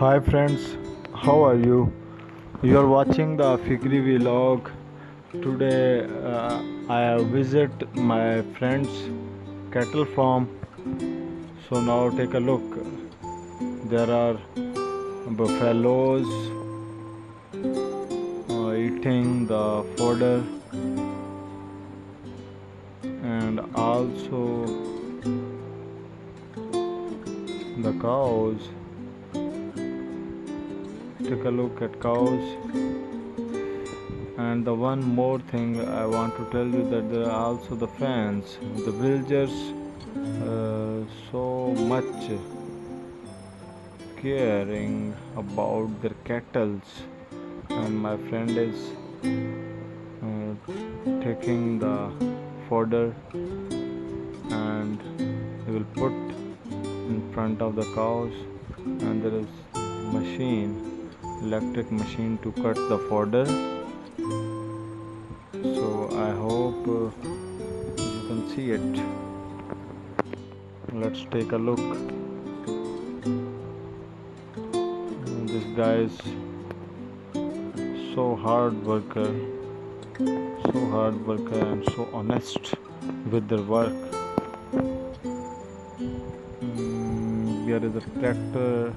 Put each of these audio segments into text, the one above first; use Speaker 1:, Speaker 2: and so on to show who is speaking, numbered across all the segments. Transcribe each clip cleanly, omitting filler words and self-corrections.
Speaker 1: Hi friends, how are you? You are watching the Fikre vlog. Today I visit my friend's cattle farm. So now take a look. There are buffaloes eating the fodder, and also the cows. Take a look at cows. And the one more thing I want to tell you that there are also the fans, the villagers, so much caring about their cattle, and my friend is taking the fodder and he will put in front of the cows, and there is electric machine to cut the fodder. So I hope you can see it. Let's take a look. This guy is so hard worker and so honest with their work. There is a tractor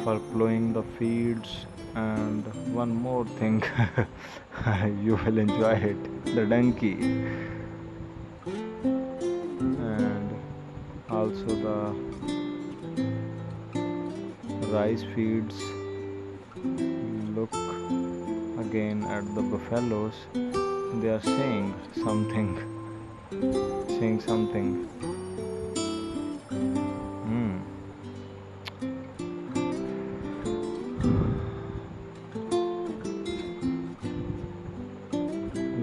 Speaker 1: for plowing the fields, and one more thing you will enjoy it, the donkey, and also the rice fields. Look again at the buffaloes. They are saying something.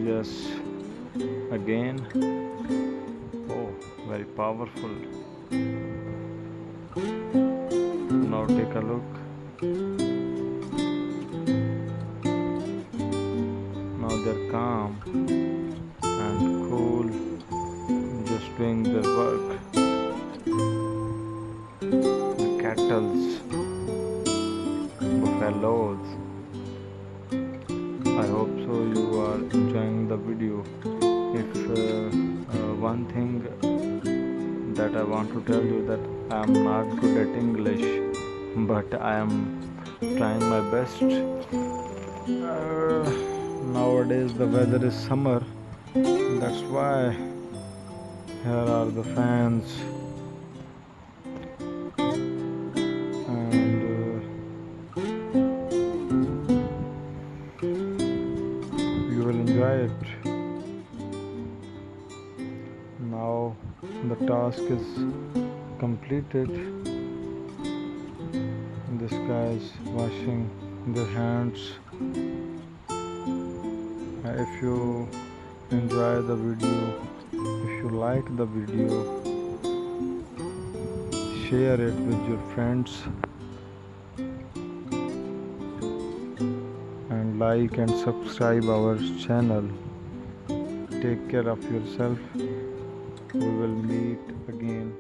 Speaker 1: Yes, again. Oh, very powerful. Now take a look. Now they're calm and cool, just doing their work. The cattles, buffaloes. I hope so you are enjoying the video. If one thing that I want to tell you, that I am not good at English, but I am trying my best. Nowadays the weather is summer, that's why here are the fans, and you will enjoy it. Now the task is completed. This guy is washing their hands. If you enjoy the video, if you like the video, share it with your friends, and like and subscribe our channel. Take care of yourself. We will meet again.